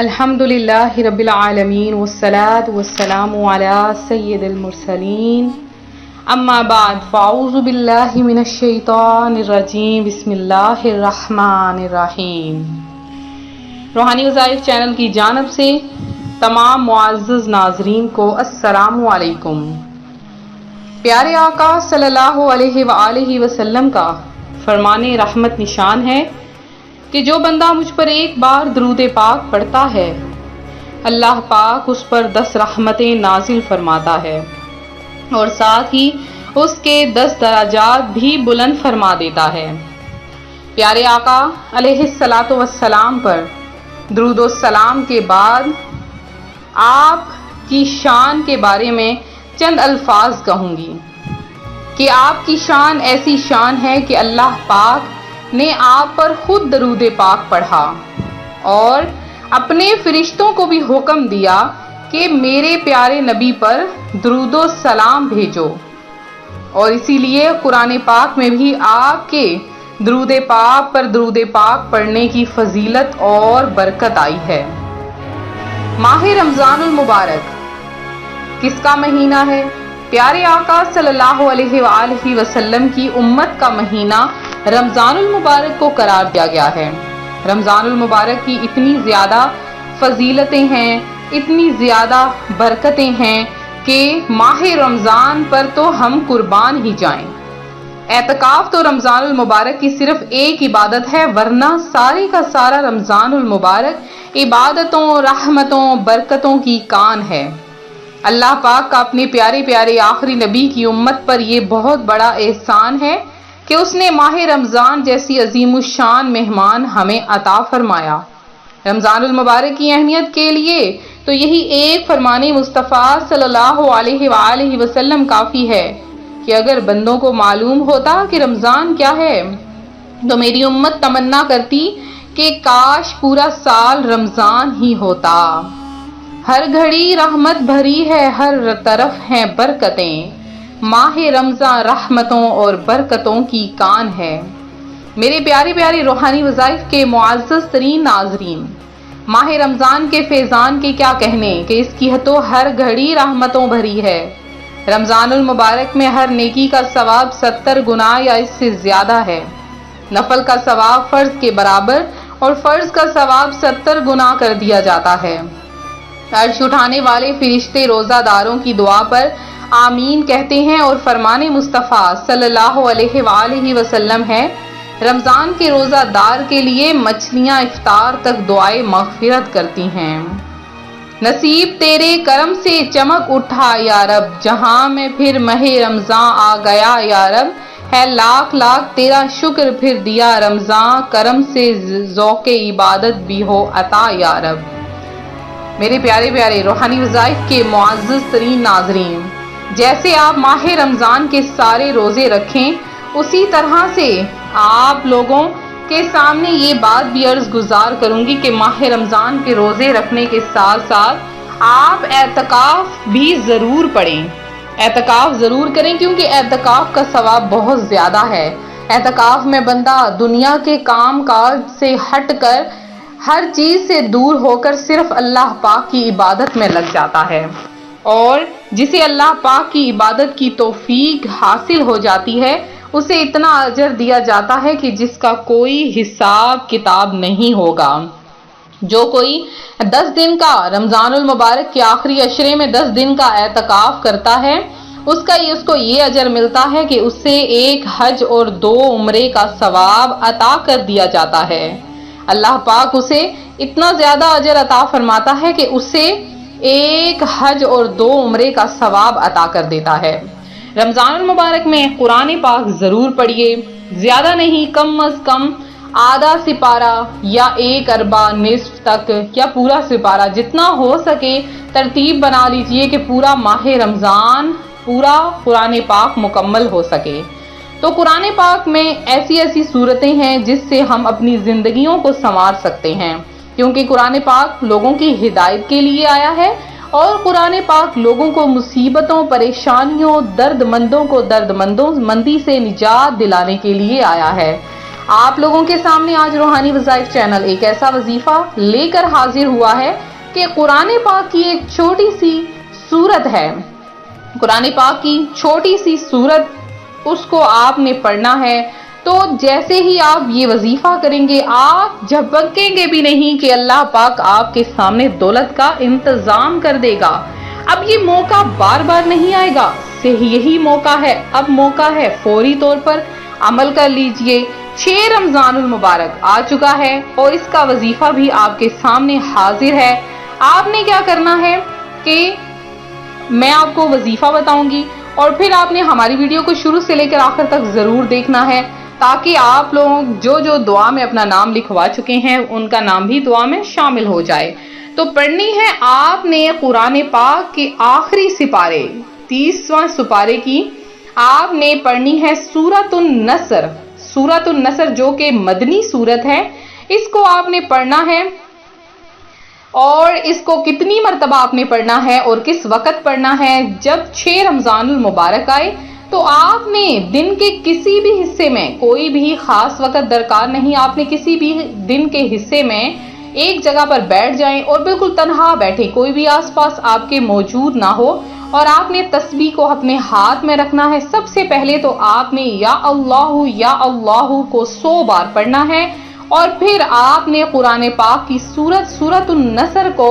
الحمدللہ رب العالمین والصلاة والسلام علی سید المرسلین اما بعد فاعوذ باللہ من الشیطان الرجیم بسم اللہ الرحمن الرحیم۔ روحانی وظائف چینل کی جانب سے تمام معزز ناظرین کو السلام علیکم۔ پیارے آقا صلی اللہ علیہ وآلہ وسلم کا فرمان رحمت نشان ہے کہ جو بندہ مجھ پر ایک بار درود پاک پڑھتا ہے اللہ پاک اس پر 10 رحمتیں نازل فرماتا ہے اور ساتھ ہی اس کے 10 درجات بھی بلند فرما دیتا ہے۔ پیارے آقا علیہ الصلاۃ والسلام پر درود و سلام کے بعد آپ کی شان کے بارے میں چند الفاظ کہوں گی کہ آپ کی شان ایسی شان ہے کہ اللہ پاک نے آپ پر خود درود پاک پڑھا اور اپنے فرشتوں کو بھی حکم دیا کہ میرے پیارے نبی پر درود و سلام بھیجو، اور اسی لیے قرآن پاک میں بھی آپ کے درود پاک پر درود پاک پڑھنے کی فضیلت اور برکت آئی ہے۔ ماہ رمضان المبارک کس کا مہینہ ہے؟ پیارے آقا صلی اللہ علیہ وآلہ وسلم کی امت کا مہینہ رمضان المبارک کو قرار دیا گیا ہے۔ رمضان المبارک کی اتنی زیادہ فضیلتیں ہیں، اتنی زیادہ برکتیں ہیں کہ ماہ رمضان پر تو ہم قربان ہی جائیں۔ اعتکاف تو رمضان المبارک کی صرف ایک عبادت ہے، ورنہ سارے کا سارا رمضان المبارک عبادتوں، رحمتوں، برکتوں کی کان ہے۔ اللہ پاک کا اپنے پیارے پیارے آخری نبی کی امت پر یہ بہت بڑا احسان ہے کہ اس نے ماہ رمضان جیسی عظیم الشان مہمان ہمیں عطا فرمایا۔ رمضان المبارک کی اہمیت کے لیے تو یہی ایک فرمان مصطفیٰ صلی اللہ علیہ وآلہ وسلم کافی ہے کہ اگر بندوں کو معلوم ہوتا کہ رمضان کیا ہے تو میری امت تمنا کرتی کہ کاش پورا سال رمضان ہی ہوتا۔ ہر گھڑی رحمت بھری ہے، ہر طرف ہیں برکتیں، ماہ رمضان رحمتوں اور برکتوں کی کان ہے۔ میرے پیارے پیارے روحانی وظائف کے معزز ترین ناظرین، ماہ رمضان کے فیضان کے کیا کہنے کہ اس کی تو ہر گھڑی رحمتوں بھری ہے۔ رمضان المبارک میں ہر نیکی کا ثواب 70 گنا یا اس سے زیادہ ہے۔ نفل کا ثواب فرض کے برابر اور فرض کا ثواب 70 گنا کر دیا جاتا ہے۔ عرش اٹھانے والے فرشتے روزہ داروں کی دعا پر آمین کہتے ہیں، اور فرمان مصطفیٰ صلی اللہ علیہ وآلہ وسلم ہے رمضان کے روزہ دار کے لیے مچھلیاں افطار تک دعائے مغفرت کرتی ہیں۔ نصیب تیرے کرم سے چمک اٹھا یا رب، جہاں میں پھر ماہ رمضان آ گیا یا رب، ہے لاکھ لاکھ تیرا شکر پھر دیا رمضان کرم سے ذوق عبادت بھی ہو عطا یا رب۔ میرے پیارے پیارے روحانی وظائف کے معزز ترین ناظرین، جیسے آپ ماہ رمضان کے سارے روزے رکھیں اسی طرح سے آپ لوگوں کے سامنے یہ بات بھی عرض گزار کروں گی کہ ماہ رمضان کے روزے رکھنے کے ساتھ ساتھ آپ اعتکاف بھی ضرور پڑھیں، اعتکاف ضرور کریں، کیونکہ اعتکاف کا ثواب بہت زیادہ ہے۔ اعتکاف میں بندہ دنیا کے کام کاج سے ہٹ کر ہر چیز سے دور ہو کر صرف اللہ پاک کی عبادت میں لگ جاتا ہے، اور جسے اللہ پاک کی عبادت کی توفیق حاصل ہو جاتی ہے اسے اتنا اجر دیا جاتا ہے کہ جس کا کوئی حساب کتاب نہیں ہوگا۔ جو کوئی 10 دن کا رمضان المبارک کے آخری عشرے میں 10 دن کا اعتکاف کرتا ہے اس کو یہ اجر ملتا ہے کہ اس سے 1 حج اور 2 عمرے کا ثواب عطا کر دیا جاتا ہے۔ اللہ پاک اسے اتنا زیادہ اجر عطا فرماتا ہے کہ اسے 1 حج اور 2 عمرے کا ثواب عطا کر دیتا ہے۔ رمضان المبارک میں قرآن پاک ضرور پڑھیے، زیادہ نہیں، کم از کم آدھا سپارہ یا 1 اربع نصف تک یا پورا سپارہ، جتنا ہو سکے ترتیب بنا لیجئے کہ پورا ماہ رمضان پورا قرآن پاک مکمل ہو سکے۔ تو قرآن پاک میں ایسی ایسی صورتیں ہیں جس سے ہم اپنی زندگیوں کو سنوار سکتے ہیں، کیونکہ قرآن پاک لوگوں کی ہدایت کے لیے آیا ہے، اور قرآن پاک لوگوں کو مصیبتوں، پریشانیوں، درد مندوں کو درد مندی سے نجات دلانے کے لیے آیا ہے۔ آپ لوگوں کے سامنے آج روحانی وظائف چینل ایک ایسا وظیفہ لے کر حاضر ہوا ہے کہ قرآن پاک کی ایک چھوٹی سی سورت ہے، قرآن پاک کی چھوٹی سی سورت، اس کو آپ نے پڑھنا ہے۔ تو جیسے ہی آپ یہ وظیفہ کریں گے آپ جھپکیں گے بھی نہیں کہ اللہ پاک آپ کے سامنے دولت کا انتظام کر دے گا۔ اب یہ موقع بار بار نہیں آئے گا، یہی موقع ہے، اب موقع ہے، فوری طور پر عمل کر لیجئے۔ 6 رمضان المبارک آ چکا ہے اور اس کا وظیفہ بھی آپ کے سامنے حاضر ہے۔ آپ نے کیا کرنا ہے کہ میں آپ کو وظیفہ بتاؤں گی اور پھر آپ نے ہماری ویڈیو کو شروع سے لے کر آخر تک ضرور دیکھنا ہے، تاکہ آپ لوگ جو دعا میں اپنا نام لکھوا چکے ہیں ان کا نام بھی دعا میں شامل ہو جائے۔ تو پڑھنی ہے آپ نے قرآن پاک کے آخری سپارے 30واں سپارے کی آپ نے پڑھنی ہے سورۃ النصر۔ سورۃ النصر جو کہ مدنی سورت ہے، اس کو آپ نے پڑھنا ہے، اور اس کو کتنی مرتبہ آپ نے پڑھنا ہے اور کس وقت پڑھنا ہے؟ جب 6 رمضان المبارک آئے تو آپ نے دن کے کسی بھی حصے میں، کوئی بھی خاص وقت درکار نہیں، آپ نے کسی بھی دن کے حصے میں ایک جگہ پر بیٹھ جائیں اور بالکل تنہا بیٹھیں، کوئی بھی آس پاس آپ کے موجود نہ ہو، اور آپ نے تسبیح کو اپنے ہاتھ میں رکھنا ہے۔ سب سے پہلے تو آپ نے یا اللہ کو 100 بار پڑھنا ہے، اور پھر آپ نے قرآن پاک کی سورۃ النصر کو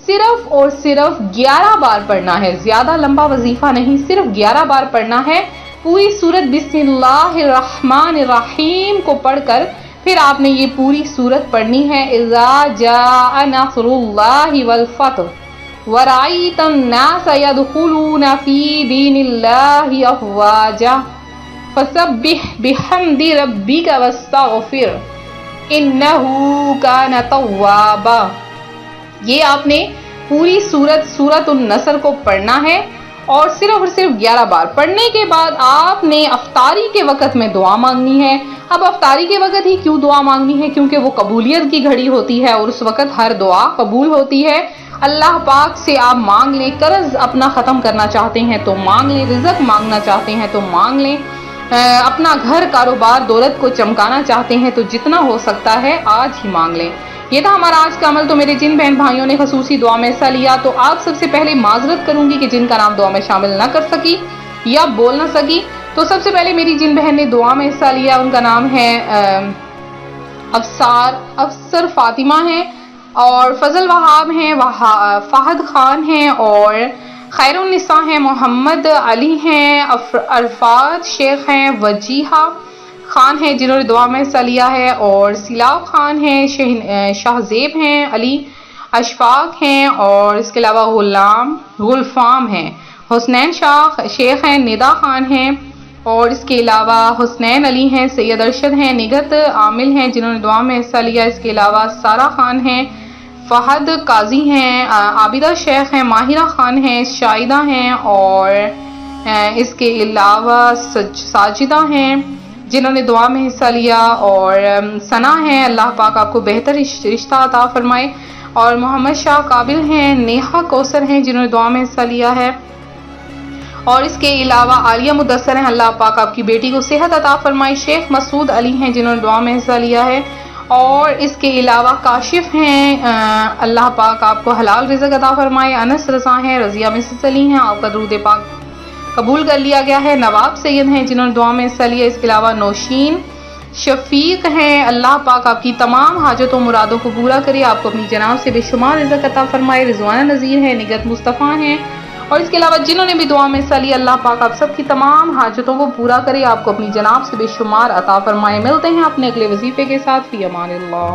صرف اور صرف 11 بار پڑھنا ہے، زیادہ لمبا وظیفہ نہیں، صرف 11 بار پڑھنا ہے۔ پوری سورت بسم اللہ الرحمن الرحیم کو پڑھ کر پھر آپ نے یہ پوری سورت پڑھنی ہے۔ اذا جاء نصر اللہ والفتح ورأیت الناس يدخلون فی دین اللہ افواجا فسبح بحمد ربک واستغفر انہو کان توابا۔ یہ آپ نے پوری سورۃ النصر کو پڑھنا ہے اور صرف 11 بار پڑھنے کے بعد آپ نے افطاری کے وقت میں دعا مانگنی ہے۔ اب افطاری کے وقت ہی کیوں دعا مانگنی ہے؟ کیونکہ وہ قبولیت کی گھڑی ہوتی ہے اور اس وقت ہر دعا قبول ہوتی ہے۔ اللہ پاک سے آپ مانگ لیں، قرض اپنا ختم کرنا چاہتے ہیں تو مانگ لیں، رزق مانگنا چاہتے ہیں تو مانگ لیں، اپنا گھر کاروبار دولت کو چمکانا چاہتے ہیں تو جتنا ہو سکتا ہے آج ہی مانگ لیں۔ یہ تھا ہمارا آج کا عمل۔ تو میرے جن بہن بھائیوں نے خصوصی دعا میں حصہ لیا تو آپ سب سے پہلے معذرت کروں گی کہ جن کا نام دعا میں شامل نہ کر سکی یا بول نہ سکی۔ تو سب سے پہلے میری جن بہن نے دعا میں حصہ لیا ان کا نام ہے افسر فاطمہ ہیں، اور فضل وہاب ہیں، فہد خان ہیں، اور خیر النساء ہیں، محمد علی ہیں، عرفات شیخ ہیں، وجیحہ خان ہیں جنہوں نے دعا میں حصہ لیا ہے، اور سیلاب خان ہیں، شاہزیب ہیں، علی اشفاق ہیں، اور اس کے علاوہ غلفام ہیں، حسنین شیخ ہیں، ندا خان ہیں، اور اس کے علاوہ حسنین علی ہیں، سید ارشد ہیں، نگہت عامل ہیں جنہوں نے دعا میں حصہ لیا۔ اس کے علاوہ سارا خان ہیں، فہد قاضی ہیں، عابدہ شیخ ہیں، ماہرہ خان ہیں، شاہدہ ہیں، اور اس کے علاوہ ساجدہ ہیں جنہوں نے دعا میں حصہ لیا، اور ثنا ہیں، اللہ پاک آپ کو بہتر رشتہ عطا فرمائے، اور محمد شاہ قابل ہیں، نیہا کوثر ہیں جنہوں نے دعا میں حصہ لیا ہے، اور اس کے علاوہ عالیہ مدثر ہیں، اللہ پاک آپ کی بیٹی کو صحت عطا فرمائے، شیخ مسعود علی ہیں جنہوں نے دعا میں حصہ لیا ہے، اور اس کے علاوہ کاشف ہیں، اللہ پاک آپ کو حلال رزق عطا فرمائے، انس رضا ہیں، رضیہ مسز علی ہیں، آپ کا درود پاک قبول کر لیا گیا ہے، نواب سید ہیں جنہوں نے دعا میں حصہ لیا۔ اس کے علاوہ نوشین شفیق ہیں، اللہ پاک آپ کی تمام حاجتوں مرادوں کو پورا کرے، آپ کو اپنی جناب سے بے شمار رزق عطا فرمائے۔ رضوانہ نذیر ہیں، نگہت مصطفیٰ ہیں، اور اس کے علاوہ جنہوں نے بھی دعا میں حصہ لیا اللہ پاک آپ سب کی تمام حاجتوں کو پورا کرے، آپ کو اپنی جناب سے بے شمار عطا فرمائے۔ ملتے ہیں اپنے اگلے وظیفے کے ساتھ، فی امان اللہ۔